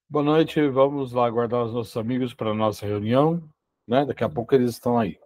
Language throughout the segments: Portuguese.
Boa noite, vamos lá aguardar os nossos amigos para a nossa reunião, né? Daqui a pouco eles estão aí.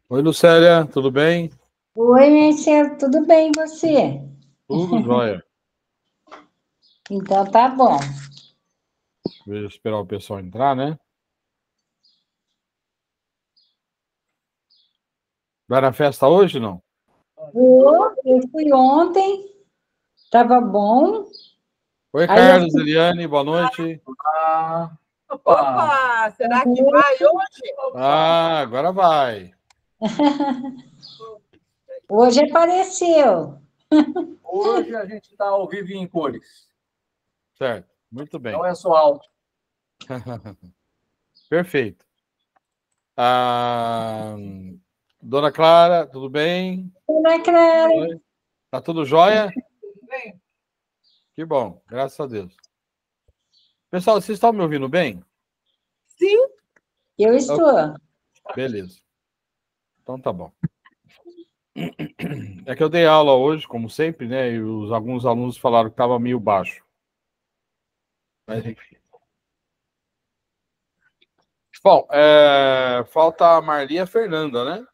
Oi, Lucélia, tudo bem? Oi, Marcelo, tudo bem e você? Tudo jóia. Então tá bom. Deixa eu esperar o pessoal entrar, né? Vai na festa hoje, não? Eu fui ontem, tava bom. Oi, Aí eu Carlos, Eliane, boa noite. Ah, opa, será que fui, vai hoje? Ah, agora vai. hoje apareceu. Hoje a gente está ao vivo e em cores. Certo, muito Não bem. é só áudio. Perfeito. Ah, Dona Clara, tudo bem? Ana Clara, Oi. Tá tudo jóia? Que bom, graças a Deus. Pessoal, vocês estão me ouvindo bem? Sim, eu Oh, estou. beleza. Então tá bom. É que eu dei aula hoje, como sempre, né? E alguns alunos falaram que estava meio baixo. Mas enfim. Bom, falta a Marli e a Fernanda, né?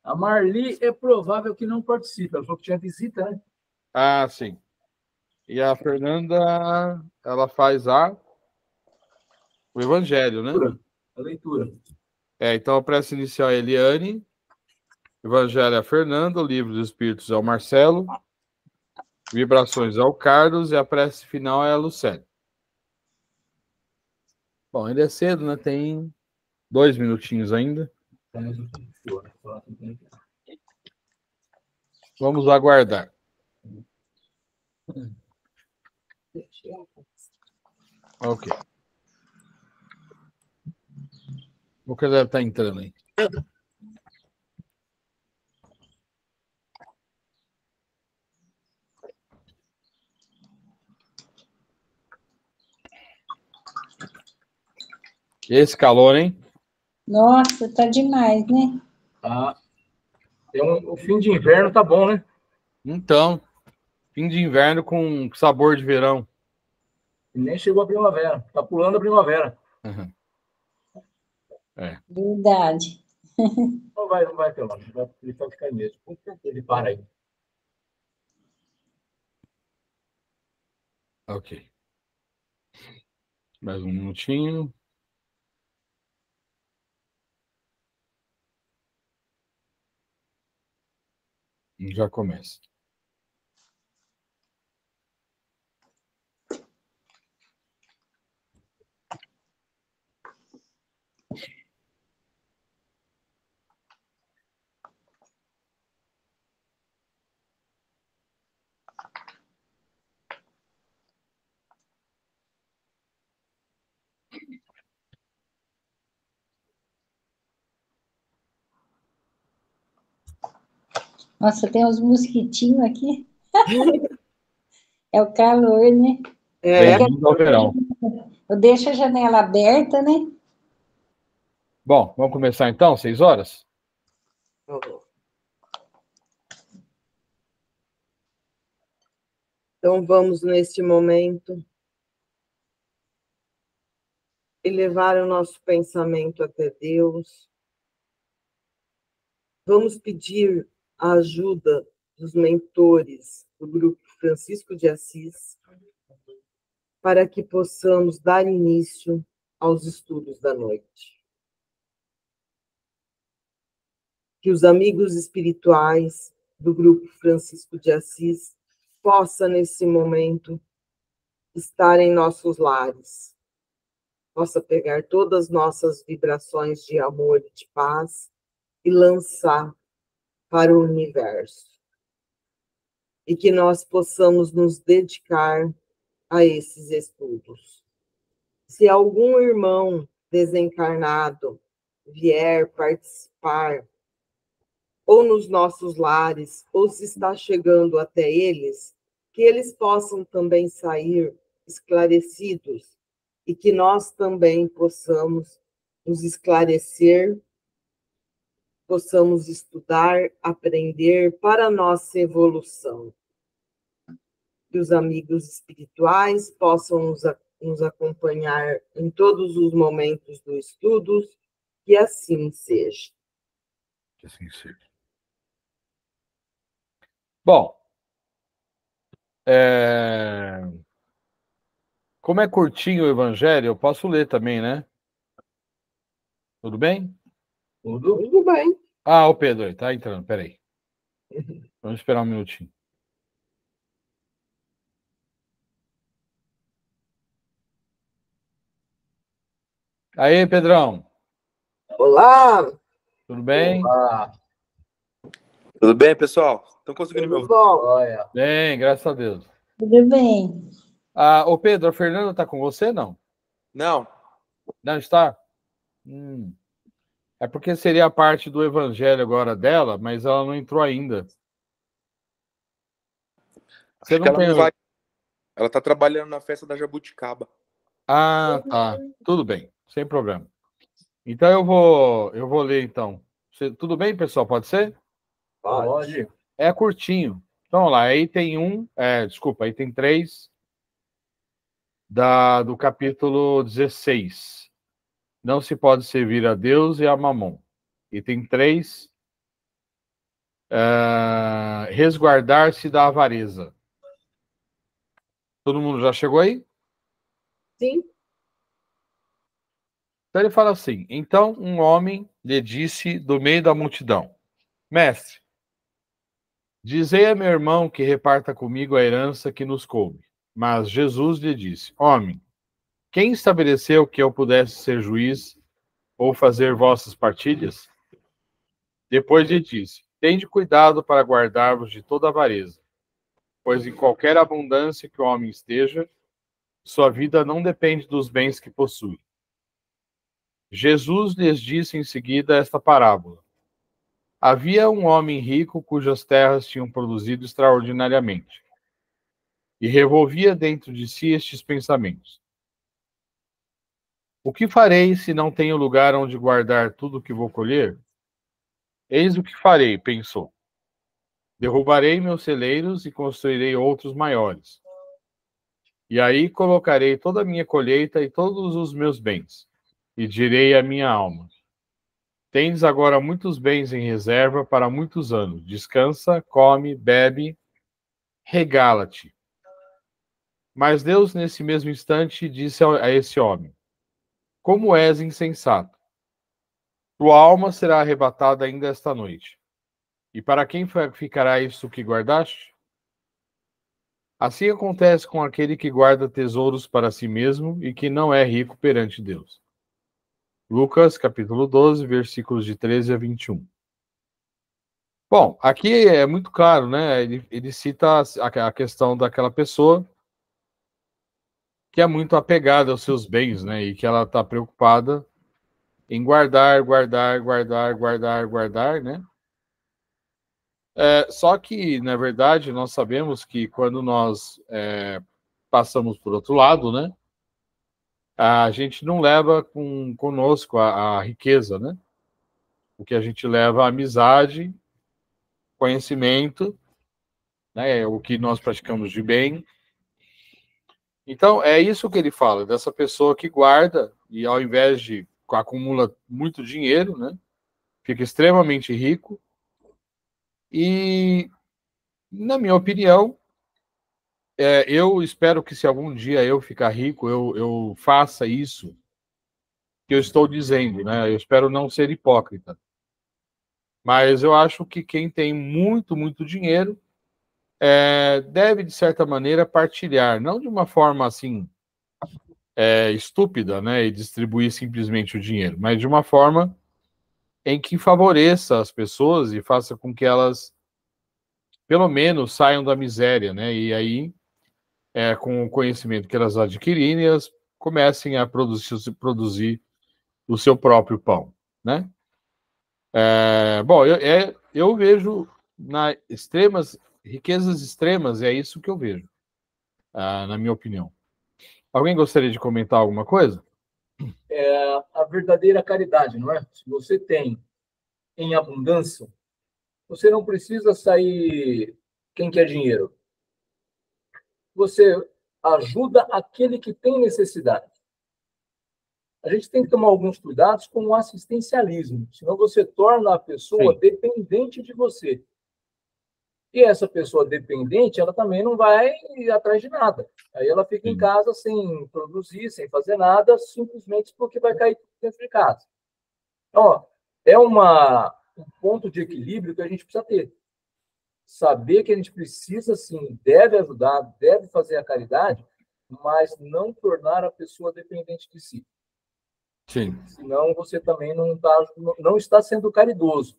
a Marli é provável que não participe. Ela falou que tinha visita, né? Ah, sim. E a Fernanda, ela faz o Evangelho, né? A leitura. Então a prece inicial é a Eliane, Evangelho é a Fernanda, o livro dos Espíritos é o Marcelo, Vibrações é o Carlos e a prece final é a Lucélia. Bom, ainda é cedo, né? Tem 2 minutinhos ainda. Vamos aguardar. Ok. O que deve estar entrando aí. Esse calor, hein? Nossa, tá demais, né? Ah, o fim de inverno tá bom, né? Então, fim de inverno com sabor de verão. E nem chegou a primavera. Tá pulando a primavera. Uhum. É, Verdade. Não vai, pelo menos. Ele vai ficar mesmo. Ele para aí. ok. Mais um minutinho. E já começa. Nossa, tem uns mosquitinhos aqui. É o calor, né? É, Bem-vindo ao verão. Eu deixo a janela aberta, né? Bom, vamos começar então, 6 horas? então vamos, neste momento, elevar o nosso pensamento até Deus. Vamos pedir a ajuda dos mentores do Grupo Francisco de Assis para que possamos dar início aos estudos da noite. Que os amigos espirituais do Grupo Francisco de Assis possam, nesse momento, estar em nossos lares, possa pegar todas as nossas vibrações de amor e de paz e lançar para o universo. E que nós possamos nos dedicar a esses estudos. Se algum irmão desencarnado vier participar, ou nos nossos lares, ou se está chegando até eles, que eles possam também sair esclarecidos e que nós também possamos nos esclarecer, possamos estudar, aprender para a nossa evolução. Que os amigos espirituais possam nos acompanhar em todos os momentos do estudo, que assim seja. Que assim seja. Bom, como é curtinho o Evangelho, eu posso ler também, né? Tudo bem? Tudo bem. Ah, o Pedro aí, tá entrando, peraí. Vamos esperar um minutinho. Aí, Pedrão, Olá, tudo bem? Ah, Tudo bem, pessoal? Estão conseguindo me tudo ouvir? bom? olha. Bem, graças a Deus. Tudo bem. Ah, ô Pedro, a Fernanda tá com você, não? Não. Não está? É porque seria a parte do Evangelho agora dela, mas ela não entrou ainda. Você Acho não que ela tem... não vai. Ela tá trabalhando na festa da Jabuticaba. Ah, tá. Tudo bem, sem problema. Então eu vou ler então. Tudo bem, pessoal? Pode ser? Pode. É curtinho. Então, vamos lá. Aí tem desculpa, aí tem 3 do capítulo 16. Não se pode servir a Deus e a Mamon. E tem 3, resguardar-se da avareza. Todo mundo já chegou aí? Sim. Então ele fala assim: então um homem lhe disse do meio da multidão: Mestre, dizei a meu irmão que reparta comigo a herança que nos coube. Mas Jesus lhe disse: Homem, quem estabeleceu que eu pudesse ser juiz ou fazer vossas partilhas? Depois lhe disse: Tende cuidado para guardar-vos de toda avareza, pois em qualquer abundância que o homem esteja, sua vida não depende dos bens que possui. Jesus lhes disse em seguida esta parábola. Havia um homem rico cujas terras tinham produzido extraordinariamente, e revolvia dentro de si estes pensamentos: O que farei se não tenho lugar onde guardar tudo o que vou colher? Eis o que farei, pensou. Derrubarei meus celeiros e construirei outros maiores. E aí colocarei toda a minha colheita e todos os meus bens, e direi à minha alma: Tendes agora muitos bens em reserva para muitos anos. Descansa, come, bebe, regala-te. Mas Deus, nesse mesmo instante, disse a esse homem: Como és insensato! Tua alma será arrebatada ainda esta noite. E para quem ficará isso que guardaste? Assim acontece com aquele que guarda tesouros para si mesmo e que não é rico perante Deus. Lucas, capítulo 12, versículos de 13 a 21. Bom, aqui é muito claro, né? Ele cita a questão daquela pessoa que é muito apegada aos seus bens, né? E que ela está preocupada em guardar, né? Só que, na verdade, nós sabemos que quando nós passamos por outro lado, né, a gente não leva conosco a riqueza, né? O que a gente leva é a amizade, conhecimento, né, o que nós praticamos de bem. Então, é isso que ele fala, dessa pessoa que guarda e ao invés de acumula muito dinheiro, né, fica extremamente rico e, na minha opinião, eu espero que se algum dia eu ficar rico, eu faça isso que eu estou dizendo, né? Eu espero não ser hipócrita. Mas eu acho que quem tem muito, muito dinheiro deve, de certa maneira, partilhar, não de uma forma assim estúpida, né? E distribuir simplesmente o dinheiro, mas de uma forma em que favoreça as pessoas e faça com que elas, pelo menos, saiam da miséria, né? E aí, com o conhecimento que elas adquirirem, elas comecem a produzir o seu próprio pão, né? Bom, eu vejo riquezas extremas, é isso que eu vejo, na minha opinião. Alguém gostaria de comentar alguma coisa? A verdadeira caridade, não é? Se você tem em abundância, você não precisa sair quem quer dinheiro. Você ajuda aquele que tem necessidade. A gente tem que tomar alguns cuidados com o assistencialismo, senão você torna a pessoa dependente de você. E essa pessoa dependente, ela também não vai atrás de nada. Aí ela fica em casa sem produzir, sem fazer nada, simplesmente porque vai cair dentro de casa. Então, é um ponto de equilíbrio que a gente precisa ter. Saber que a gente precisa, sim, deve ajudar, deve fazer a caridade, mas não tornar a pessoa dependente de si. Sim. Senão você também não está sendo caridoso.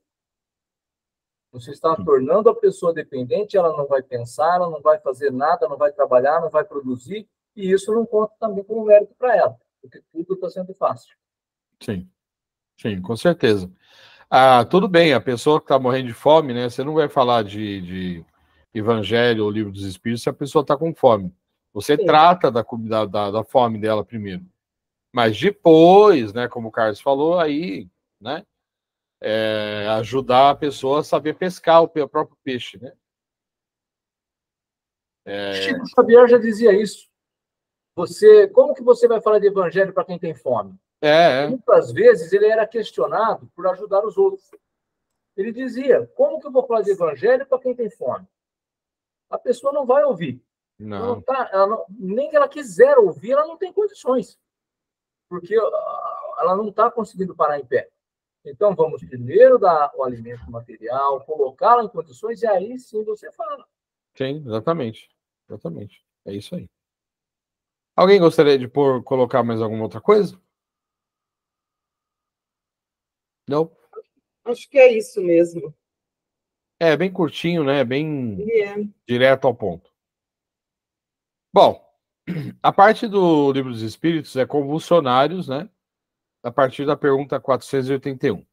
Você está tornando a pessoa dependente, ela não vai pensar, ela não vai fazer nada, não vai trabalhar, não vai produzir, e isso não conta também como mérito para ela, porque tudo está sendo fácil. Sim, sim, com certeza. Tudo bem, a pessoa que está morrendo de fome, né? Você não vai falar de Evangelho ou Livro dos Espíritos se a pessoa está com fome. Você trata da fome dela primeiro. Mas depois, né, como o Carlos falou, aí, né, ajudar a pessoa a saber pescar o próprio peixe, né? Chico Xavier já dizia isso. Como que você vai falar de evangelho para quem tem fome? Muitas vezes ele era questionado por ajudar os outros. Ele dizia, como que eu vou falar de evangelho para quem tem fome? A pessoa não vai ouvir. Não. Nem que ela quiser ouvir, ela não tem condições. Porque ela não está conseguindo parar em pé. Então, vamos primeiro dar o alimento material, colocá-la em condições, e aí sim você fala. Sim, exatamente. Exatamente. É isso aí. Alguém gostaria de colocar mais alguma outra coisa? Não? Acho que é isso mesmo. É bem curtinho, né? Bem direto ao ponto. Bom, a parte do Livro dos Espíritos é convulsionários, né? A partir da pergunta 481.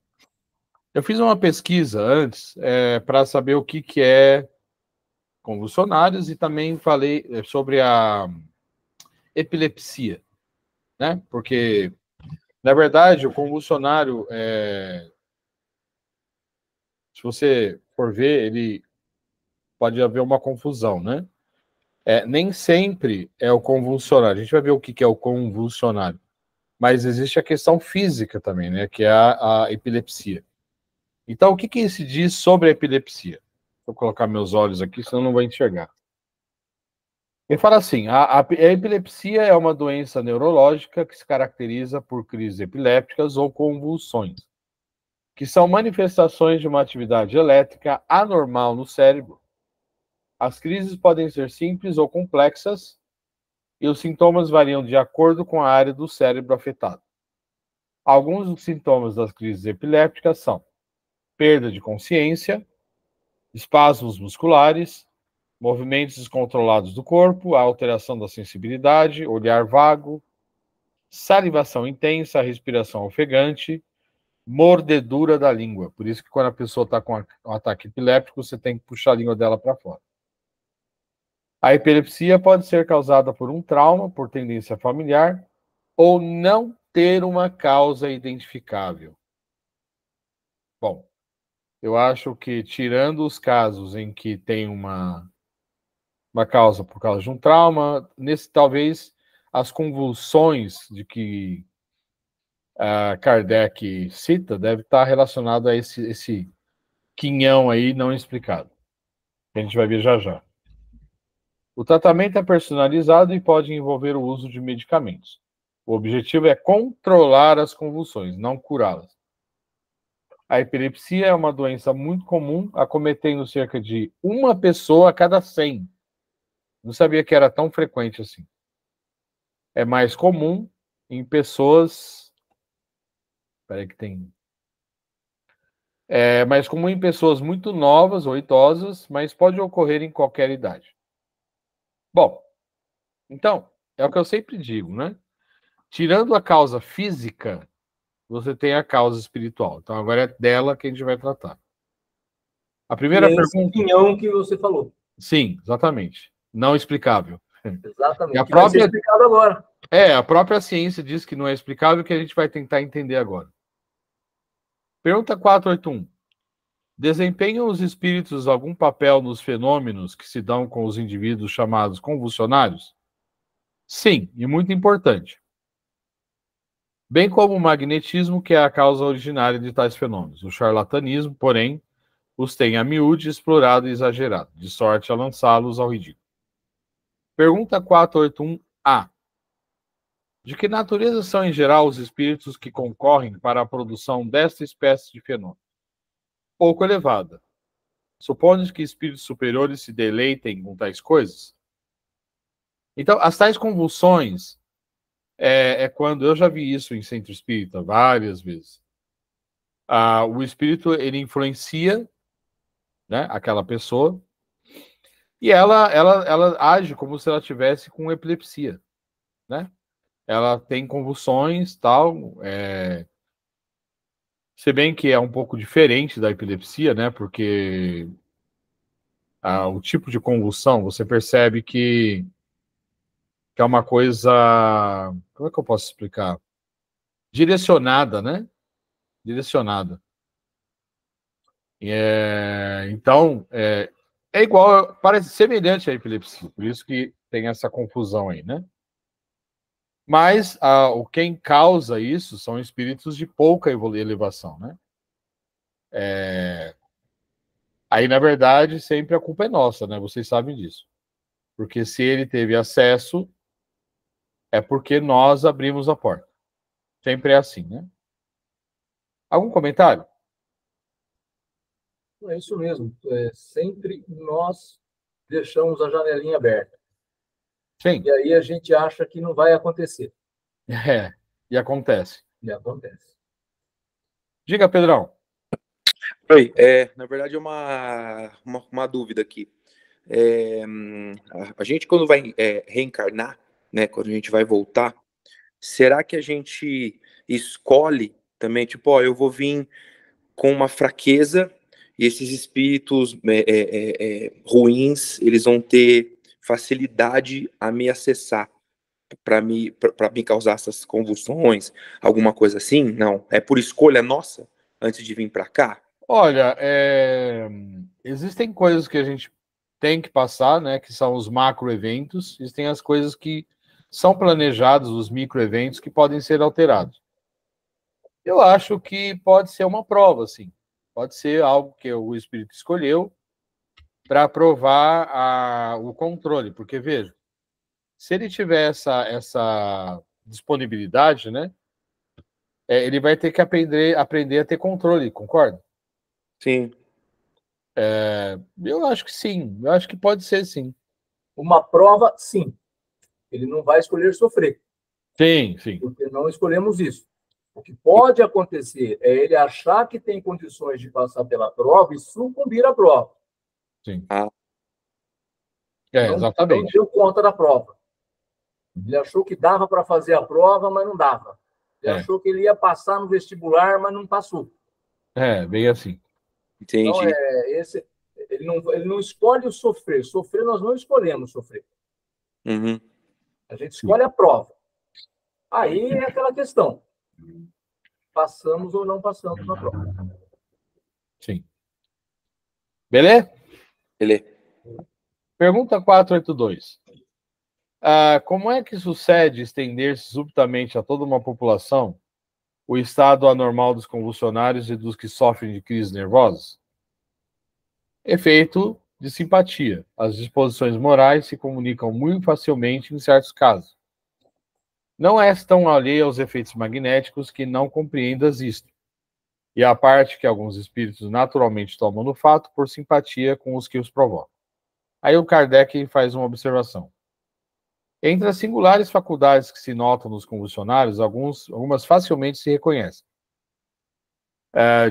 Eu fiz uma pesquisa antes para saber o que é convulsionários e também falei sobre a epilepsia, né? Porque, na verdade, o convulsionário, se você for ver, ele pode haver uma confusão, né? Nem sempre é o convulsionário. A gente vai ver o que é o convulsionário. Mas existe a questão física também, né? Que é a epilepsia. Então, o que se diz sobre a epilepsia? Vou colocar meus olhos aqui, senão não vou enxergar. Ele fala assim, a epilepsia é uma doença neurológica que se caracteriza por crises epilépticas ou convulsões, que são manifestações de uma atividade elétrica anormal no cérebro. As crises podem ser simples ou complexas, e os sintomas variam de acordo com a área do cérebro afetada. Alguns dos sintomas das crises epilépticas são perda de consciência, espasmos musculares, movimentos descontrolados do corpo, alteração da sensibilidade, olhar vago, salivação intensa, respiração ofegante, mordedura da língua. Por isso que quando a pessoa está com um ataque epiléptico, você tem que puxar a língua dela para fora. A epilepsia pode ser causada por um trauma, por tendência familiar, ou não ter uma causa identificável. Bom, eu acho que, tirando os casos em que tem uma causa por causa de um trauma, talvez as convulsões de que Kardec cita deve estar relacionado a esse quinhão aí não explicado. Que a gente vai ver já já. O tratamento é personalizado e pode envolver o uso de medicamentos. O objetivo é controlar as convulsões, não curá-las. A epilepsia é uma doença muito comum, acometendo cerca de uma pessoa a cada 100. Não sabia que era tão frequente assim. É mais comum em pessoas... Espera que tem... É mais comum em pessoas muito novas ou idosas, mas pode ocorrer em qualquer idade. Bom, então, é o que eu sempre digo, né? Tirando a causa física, você tem a causa espiritual. Então, agora é dela que a gente vai tratar. A primeira pergunta... quinhão que você falou. Sim, exatamente. Não explicável. Exatamente. E a Que vai ser própria... explicado agora. a própria ciência diz que não é explicável, que a gente vai tentar entender agora. Pergunta 481. Desempenham os espíritos algum papel nos fenômenos que se dão com os indivíduos chamados convulsionários? Sim, e muito importante. Bem como o magnetismo, que é a causa originária de tais fenômenos. O charlatanismo, porém, os tem a miúde explorado e exagerado, de sorte a lançá-los ao ridículo. Pergunta 481A. De que natureza são, em geral, os espíritos que concorrem para a produção desta espécie de fenômeno? Pouco elevada. Supõe que espíritos superiores se deleitem com tais coisas? Então, as tais convulsões é quando... Eu já vi isso em centro espírita várias vezes. O espírito, ele influencia, né, aquela pessoa, e ela age como se ela tivesse com epilepsia, né? Ela tem convulsões, tal, se bem que é um pouco diferente da epilepsia, né? Porque o tipo de convulsão, você percebe que é uma coisa... Como é que eu posso explicar? Direcionada, né? Direcionada. Então, é igual, parece semelhante à epilepsia, por isso que tem essa confusão aí, né? Mas quem causa isso são espíritos de pouca elevação, né? Aí, na verdade, sempre a culpa é nossa, né? Vocês sabem disso. Porque se ele teve acesso, é porque nós abrimos a porta. Sempre é assim, né? Algum comentário? É isso mesmo. Sempre nós deixamos a janelinha aberta. Sim. E aí a gente acha que não vai acontecer. E acontece. E acontece. Diga, Pedrão. Oi, na verdade é uma dúvida aqui. A gente, quando vai reencarnar, né, quando a gente vai voltar, será que a gente escolhe também, tipo, eu vou vir com uma fraqueza e esses espíritos ruins, eles vão ter facilidade a me acessar para me causar essas convulsões, alguma coisa assim? Não, é por escolha nossa antes de vir para cá? Olha, existem coisas que a gente tem que passar, né, que são os macroeventos, existem as coisas que são planejadas, os microeventos que podem ser alterados. Eu acho que pode ser uma prova, sim. Pode ser algo que o espírito escolheu para provar o controle, porque, veja, se ele tiver essa disponibilidade, né, ele vai ter que aprender a ter controle, concorda? Sim. Eu acho que sim, eu acho que pode ser sim. Uma prova, sim. Ele não vai escolher sofrer. Sim, sim. Porque não escolhemos isso. O que pode acontecer é ele achar que tem condições de passar pela prova e sucumbir à prova. Sim. Ah. Exatamente. Não deu conta da prova. Ele achou que dava para fazer a prova, mas não dava. Ele achou que ele ia passar no vestibular, mas não passou. Bem assim. Entendi. Então, ele não escolhe o sofrer. Sofrer, nós não escolhemos sofrer. Uhum. A gente escolhe a prova. Aí é aquela questão. Passamos ou não passamos na prova. Sim. Beleza? Beleza. Pergunta 482. Como é que sucede estender-se subitamente a toda uma população o estado anormal dos convulsionários e dos que sofrem de crises nervosas? Efeito de simpatia. As disposições morais se comunicam muito facilmente em certos casos. Não és tão alheio aos efeitos magnéticos que não compreendas isto, e a parte que alguns espíritos naturalmente tomam no fato por simpatia com os que os provocam. Aí o Kardec faz uma observação. Entre as singulares faculdades que se notam nos convulsionários, algumas facilmente se reconhecem,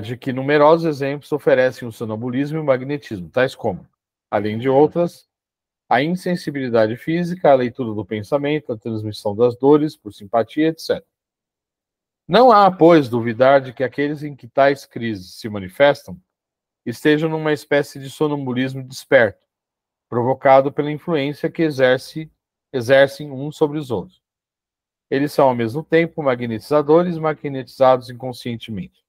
de que numerosos exemplos oferecem o sonambulismo e o magnetismo, tais como, além de outras, a insensibilidade física, a leitura do pensamento, a transmissão das dores por simpatia, etc. Não há, pois, duvidar de que aqueles em que tais crises se manifestam estejam numa espécie de sonambulismo desperto, provocado pela influência que exercem uns sobre os outros. Eles são, ao mesmo tempo, magnetizadores, magnetizados inconscientemente.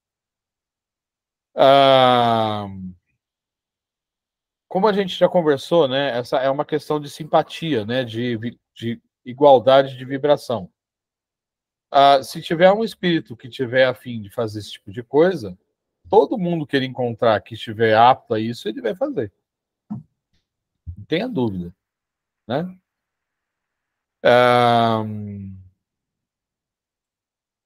Como a gente já conversou, né, essa é uma questão de simpatia, né, de igualdade de vibração. Se tiver um espírito que tiver a fim de fazer esse tipo de coisa, todo mundo que ele encontrar que estiver apto a isso, ele vai fazer. Não tenha dúvida, né?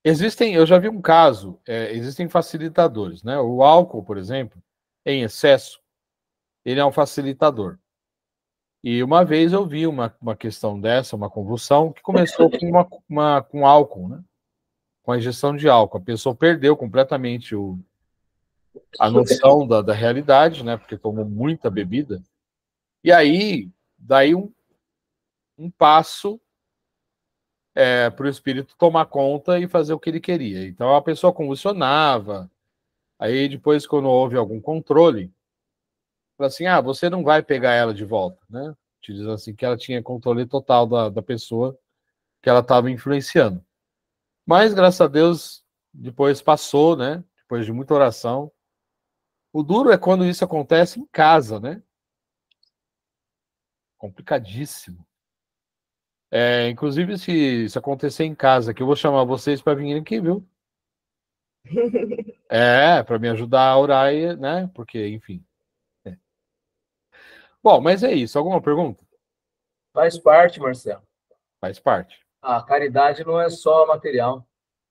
Eu já vi um caso, existem facilitadores, né? O álcool, por exemplo, em excesso, ele é um facilitador. E uma vez eu vi uma questão dessa, uma convulsão, que começou com álcool, né? Com a ingestão de álcool. A pessoa perdeu completamente a noção da realidade, né? Porque tomou muita bebida. E aí, daí um passo para o espírito tomar conta e fazer o que ele queria. Então a pessoa convulsionava. Aí depois, quando houve algum controle, fala assim, você não vai pegar ela de volta, né? Te diz assim que ela tinha controle total da pessoa que ela estava influenciando. Mas, graças a Deus, depois passou, né? Depois de muita oração. O duro é quando isso acontece em casa, né? Complicadíssimo. Inclusive, se isso acontecer em casa, que eu vou chamar vocês para virem aqui, viu? Para me ajudar a orar, né? Porque, enfim. Bom, mas é isso. Alguma pergunta? Faz parte, Marcelo. Faz parte. A caridade não é só material.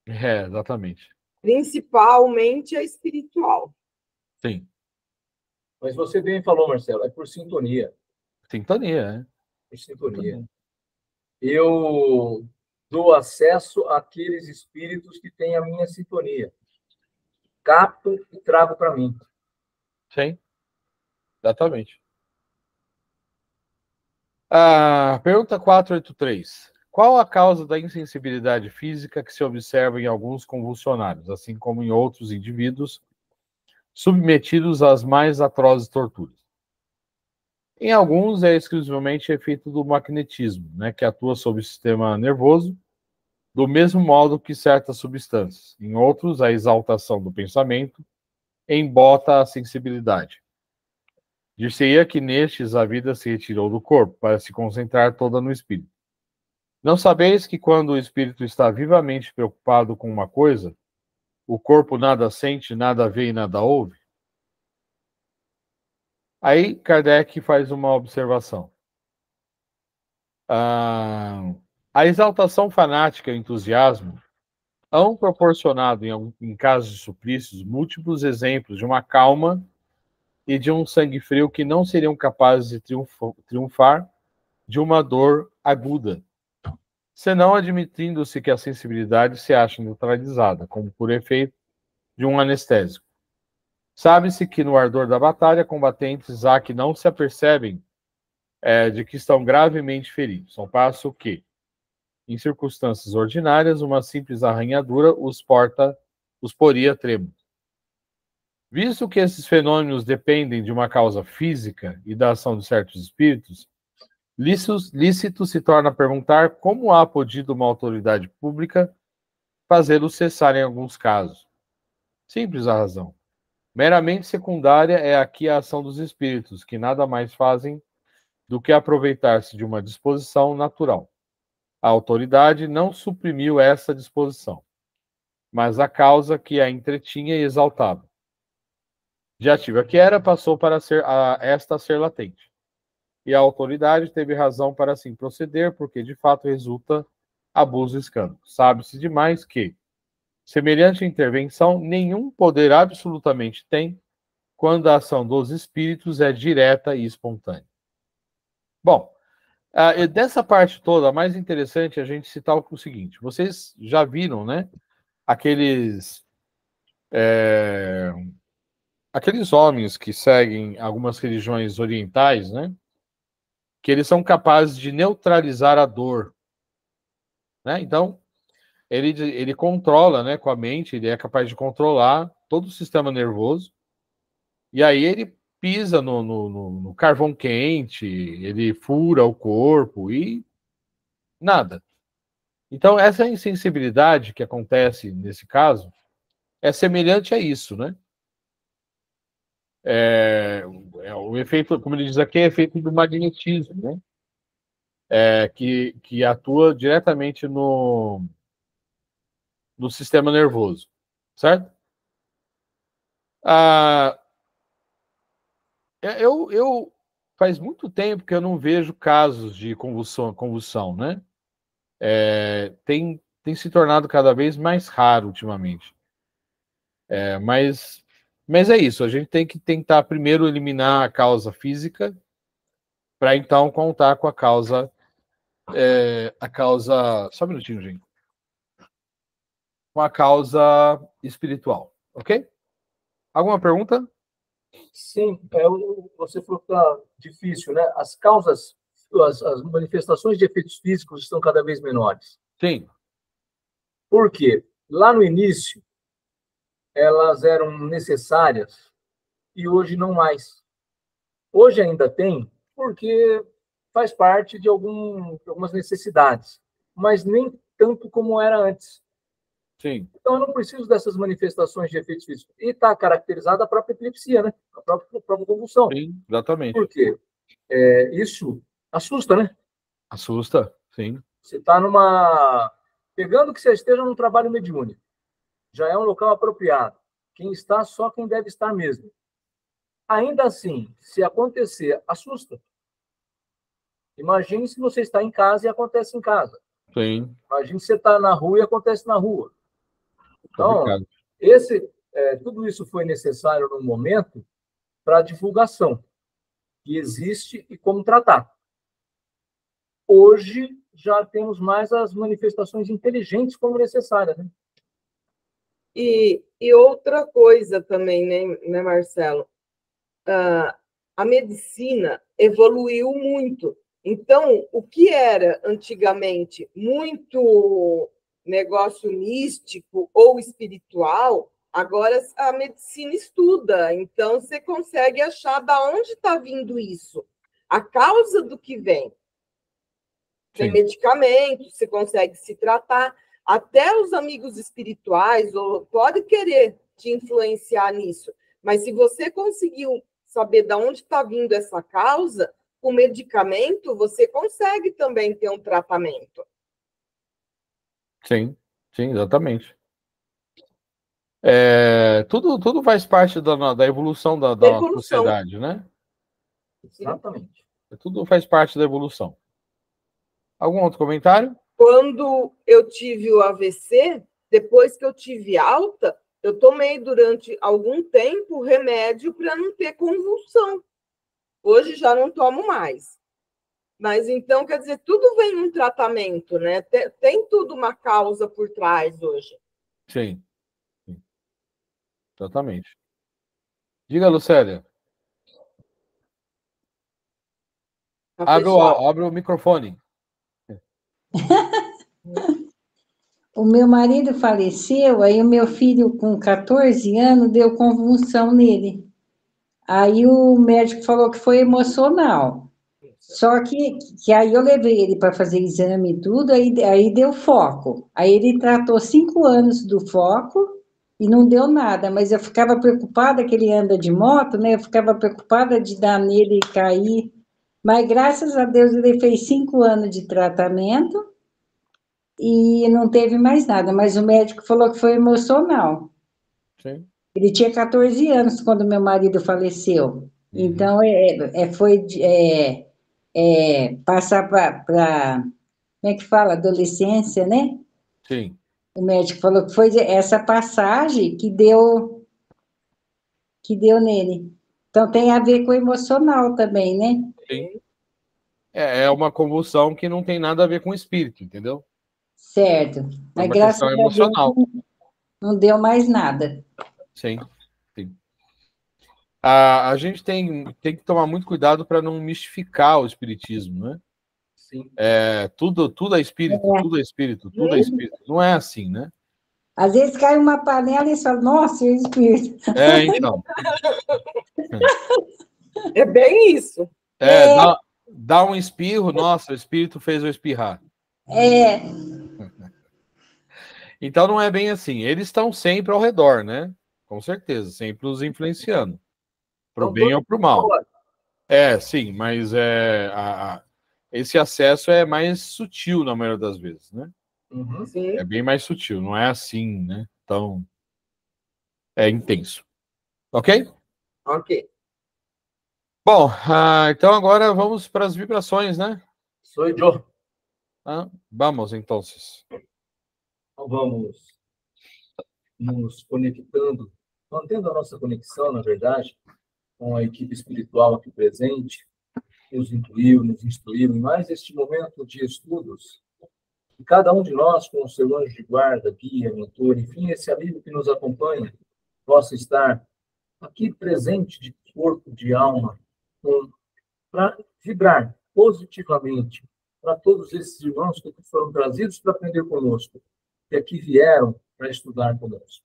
Exatamente. Principalmente a espiritual. Sim. Mas você bem falou, Marcelo, é por sintonia. Sintonia, né? Por sintonia. Eu dou acesso àqueles espíritos que têm a minha sintonia. Capto e trago para mim. Sim. Exatamente. Pergunta 483. Qual a causa da insensibilidade física que se observa em alguns convulsionários, assim como em outros indivíduos submetidos às mais atrozes torturas? Em alguns é exclusivamente efeito do magnetismo, né, que atua sobre o sistema nervoso, do mesmo modo que certas substâncias. Em outros, a exaltação do pensamento embota a sensibilidade. Dir-se-ia que nestes a vida se retirou do corpo para se concentrar toda no espírito. Não sabeis que quando o espírito está vivamente preocupado com uma coisa, o corpo nada sente, nada vê e nada ouve? Aí Kardec faz uma observação. A exaltação fanática e o entusiasmo hão proporcionado, em casos de suplícios, múltiplos exemplos de uma calma e de um sangue frio que não seriam capazes de triunfar de uma dor aguda, senão admitindo-se que a sensibilidade se acha neutralizada, como por efeito de um anestésico. Sabe-se que no ardor da batalha, combatentes há que não se apercebem de que estão gravemente feridos, ao passo que, Em circunstâncias ordinárias, uma simples arranhadura os poria trêmulos. Visto que esses fenômenos dependem de uma causa física e da ação de certos espíritos, lícito se torna perguntar como há podido uma autoridade pública fazê-los cessar em alguns casos. Simples a razão. Meramente secundária é aqui a ação dos espíritos, que nada mais fazem do que aproveitar-se de uma disposição natural. A autoridade não suprimiu essa disposição, mas a causa que a entretinha e exaltava. De ativa que era, passou para esta a ser latente. E a autoridade teve razão para assim proceder, porque de fato resulta abuso e escândalo. Sabe-se demais que, semelhante intervenção, nenhum poder absolutamente tem quando a ação dos espíritos é direta e espontânea. Bom, dessa parte toda, a mais interessante é a gente citar o seguinte: vocês já viram, né? Aqueles homens que seguem algumas religiões orientais, né? Que eles são capazes de neutralizar a dor, né? Então, ele controla, né, com a mente, ele é capaz de controlar todo o sistema nervoso, e aí ele pisa no carvão quente, ele fura o corpo e nada. Então, essa insensibilidade que acontece nesse caso é semelhante a isso, né? O efeito, como ele diz aqui, é efeito do magnetismo, né? Que atua diretamente no sistema nervoso, certo? Eu faz muito tempo que eu não vejo casos de convulsão, né? Tem se tornado cada vez mais raro ultimamente. Mas é isso, a gente tem que tentar primeiro eliminar a causa física para então contar com a causa. Só um minutinho, gente. Com a causa espiritual, ok? Alguma pergunta? Sim, você falou que está difícil, né? As causas, as manifestações de efeitos físicos estão cada vez menores. Sim. Por quê? Lá no início, elas eram necessárias e hoje não mais. Hoje ainda tem, porque faz parte de algumas necessidades, mas nem tanto como era antes. Sim. Então, eu não preciso dessas manifestações de efeitos físicos. E está caracterizada a própria epilepsia, né? A própria convulsão. Sim, exatamente. Por quê? Isso assusta, né? Assusta, sim. Você está pegando que você esteja num trabalho mediúnico. Já é um local apropriado. Quem está, só quem deve estar mesmo. Ainda assim, se acontecer, assusta. Imagine se você está em casa e acontece em casa. Sim. Imagine se você está na rua e acontece na rua. Então, complicado. tudo isso foi necessário no momento para a divulgação que existe e como tratar. Hoje, já temos mais as manifestações inteligentes como necessárias, né? E outra coisa também, né, Marcelo? A medicina evoluiu muito. Então, o que era antigamente muito negócio místico ou espiritual, agora a medicina estuda. Então, você consegue achar de onde está vindo isso, a causa do que vem. Tem Sim. medicamentos, você consegue se tratar. Até os amigos espirituais podem querer te influenciar nisso. Mas se você conseguiu saber de onde está vindo essa causa, com medicamento, você consegue também ter um tratamento. Sim, exatamente. Tudo faz parte da evolução da sociedade, né? Exatamente. Tudo faz parte da evolução. Algum outro comentário? Quando eu tive o AVC, depois que eu tive alta, eu tomei durante algum tempo remédio para não ter convulsão. Hoje já não tomo mais. Mas então, quer dizer, tudo vem um tratamento, né? Tem tudo uma causa por trás hoje. Sim. Exatamente. Diga, Lucélia. Tá Abre o microfone. O meu marido faleceu, aí o meu filho, com 14 anos, deu convulsão nele. Aí o médico falou que foi emocional. Só que aí eu levei ele para fazer exame e tudo, aí deu foco. Aí ele tratou 5 anos do foco e não deu nada, mas eu ficava preocupada que ele anda de moto, né? Eu ficava preocupada de dar nele e cair. Mas graças a Deus ele fez 5 anos de tratamento e não teve mais nada. Mas o médico falou que foi emocional. Sim. Ele tinha 14 anos quando meu marido faleceu. Então, passar para, como é que fala? Adolescência, né? Sim. O médico falou que foi essa passagem que deu nele. Então, tem a ver com o emocional também, né? Sim. É uma convulsão que não tem nada a ver com o espírito, entendeu? Certo. É Mas uma graças questão a Deus emocional. não deu mais nada. Sim, sim. A gente tem que tomar muito cuidado para não mistificar o espiritismo, né? Sim. Tudo é espírito, tudo é espírito, tudo é espírito. Não é assim, né? Às vezes cai uma panela e você fala, nossa, é espírito. Então. É bem isso. Dá um espirro, nossa, o espírito fez eu espirrar. É, Então não é bem assim. Eles estão sempre ao redor, né? Com certeza, sempre nos influenciando. Pro Então, bem ou pro mal. Sim, mas esse acesso é mais sutil na maioria das vezes, né? Uhum. Sim. É bem mais sutil, não é assim, né? Então, é intenso. Ok? Ok. Bom, então agora vamos para as vibrações, né? Sou eu. Vamos, então. Então, vamos nos conectando, mantendo a nossa conexão, na verdade, com a equipe espiritual aqui presente, nos incluiu, nos instruiu em mais este momento de estudos. E cada um de nós, com o seu anjo de guarda, guia, mentor, enfim, esse amigo que nos acompanha, possa estar aqui presente de corpo, de alma, para vibrar positivamente para todos esses irmãos que foram trazidos para aprender conosco, que aqui vieram para estudar conosco.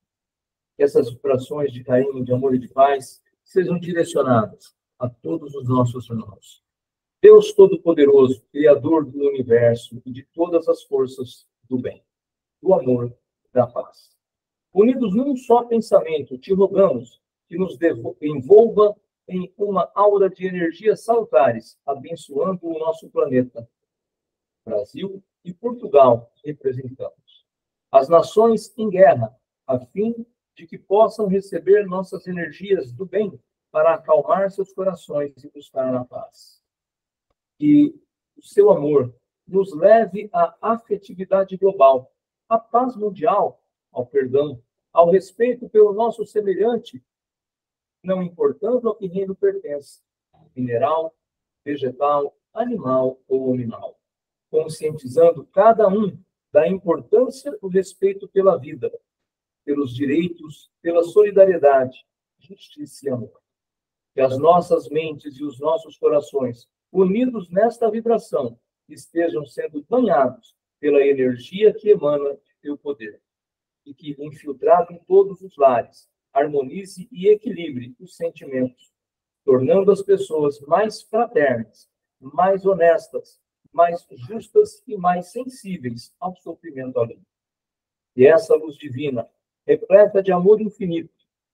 Que essas vibrações de carinho, de amor e de paz sejam direcionadas a todos os nossos irmãos. Deus Todo-Poderoso, Criador do universo e de todas as forças do bem, do amor e da paz. Unidos num só pensamento, te rogamos que nos envolva em uma aura de energias salutares, abençoando o nosso planeta. Brasil e Portugal representamos. As nações em guerra, a fim de que possam receber nossas energias do bem para acalmar seus corações e buscar a paz. Que o seu amor nos leve à afetividade global, à paz mundial, ao perdão, ao respeito pelo nosso semelhante, não importando a que reino pertence, mineral, vegetal, animal ou animal, conscientizando cada um da importância do respeito pela vida, pelos direitos, pela solidariedade, justiça e amor. Que as nossas mentes e os nossos corações, unidos nesta vibração, estejam sendo banhados pela energia que emana de teu poder. E que, infiltrado em todos os lares, harmonize e equilibre os sentimentos, tornando as pessoas mais fraternas, mais honestas, mais justas e mais sensíveis ao sofrimento alheio. E essa luz divina, repleta de amor infinito,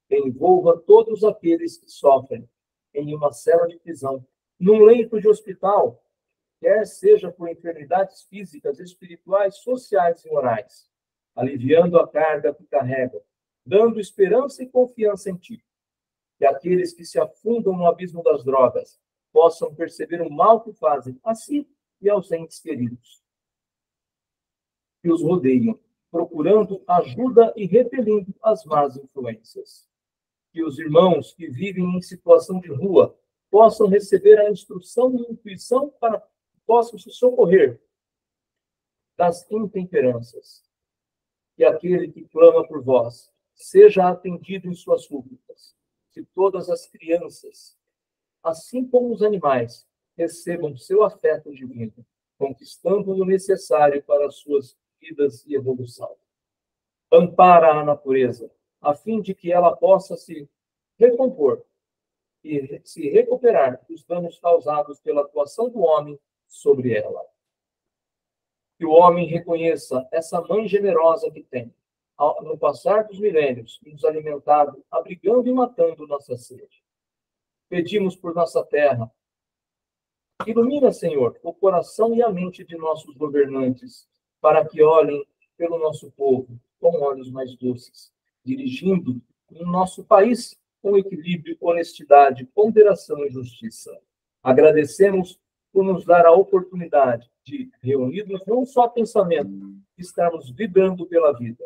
envolva todos aqueles que sofrem em uma cela de prisão, num leito de hospital, quer seja por enfermidades físicas, espirituais, sociais e morais, aliviando a carga que carregam, dando esperança e confiança em ti. Que aqueles que se afundam no abismo das drogas possam perceber o mal que fazem a si e aos entes queridos que os rodeiam, procurando ajuda e repelindo as más influências. Que os irmãos que vivem em situação de rua possam receber a instrução e intuição para que possam se socorrer das intemperanças. Que aquele que clama por vós seja atendido em suas súplicas. Que todas as crianças, assim como os animais, recebam seu afeto divino, conquistando o necessário para as suas vidas e evolução. Ampara a natureza, a fim de que ela possa se recompor e se recuperar dos danos causados pela atuação do homem sobre ela. Que o homem reconheça essa mãe generosa que tem, no passar dos milênios, nos alimentado, abrigando e matando nossa sede. Pedimos por nossa terra. Ilumina, Senhor, o coração e a mente de nossos governantes, para que olhem pelo nosso povo com olhos mais doces, dirigindo o nosso país com equilíbrio, honestidade, ponderação e justiça. Agradecemos por nos dar a oportunidade de, reunidos num só pensamento, estarmos vibrando pela vida,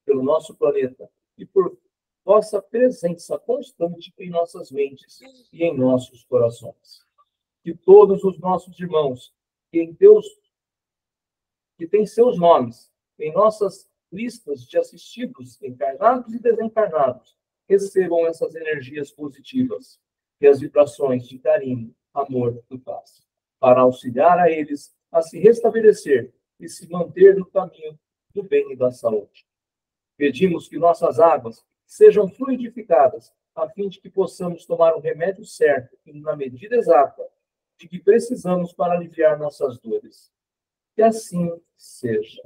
pelo nosso planeta e por vossa presença constante em nossas mentes e em nossos corações. Que todos os nossos irmãos que têm seus nomes em nossas listas de assistidos, encarnados e desencarnados, recebam essas energias positivas e as vibrações de carinho, amor e paz, para auxiliar a eles a se restabelecer e se manter no caminho do bem e da saúde. Pedimos que nossas águas sejam fluidificadas, a fim de que possamos tomar o remédio certo e na medida exata de que precisamos para aliviar nossas dores. Que assim seja.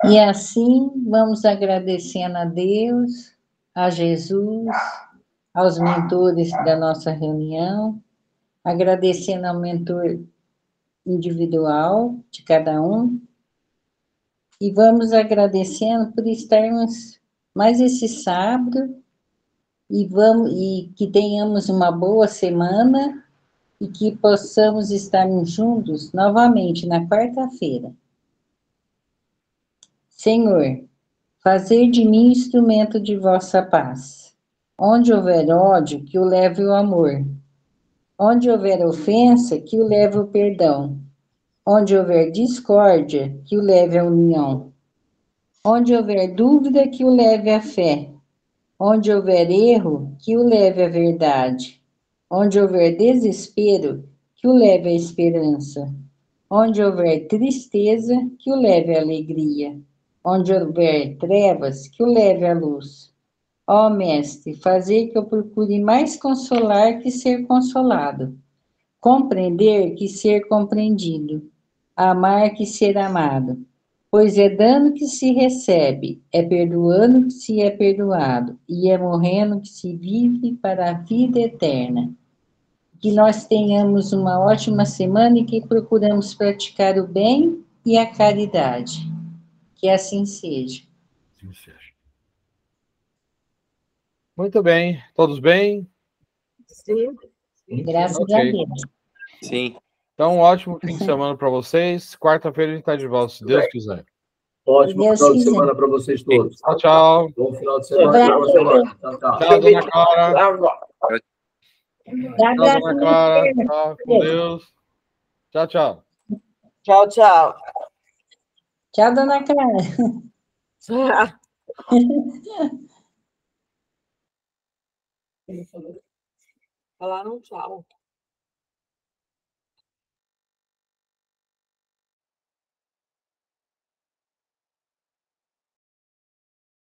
E assim vamos agradecendo a Deus, a Jesus, aos mentores da nossa reunião, agradecendo ao mentor individual de cada um, e vamos agradecendo por estarmos mais esse sábado, e que tenhamos uma boa semana, e que possamos estar juntos novamente na quarta-feira. Senhor, fazer de mim instrumento de vossa paz. Onde houver ódio, que o leve o amor. Onde houver ofensa, que o leve o perdão. Onde houver discórdia, que o leve a união. Onde houver dúvida, que o leve a fé. Onde houver erro, que o leve a verdade. Onde houver desespero, que o leve a esperança. Onde houver tristeza, que o leve a alegria. Onde houver trevas, que o leve à luz. Ó Mestre, fazer que eu procure mais consolar que ser consolado, compreender que ser compreendido, amar que ser amado, pois é dando que se recebe, é perdoando que se é perdoado, e é morrendo que se vive para a vida eterna. Que nós tenhamos uma ótima semana e que procuramos praticar o bem e a caridade. Que assim seja. Muito bem. Todos bem? Sim. Graças Ok. a Deus. Sim. Então, um ótimo fim de semana para vocês. Quarta-feira a gente está de volta, se Deus quiser. Ótimo Deus final de quiser. semana para vocês todos. Tchau, tchau. Bom final de semana. Boa semana. Tchau, tchau. Tchau, dona Clara. Dá Tchau, abraço dona na Clara. perna. Tchau, com Deus. Tchau, tchau. Tchau, tchau. Tchau, dona Clara. Falaram tchau.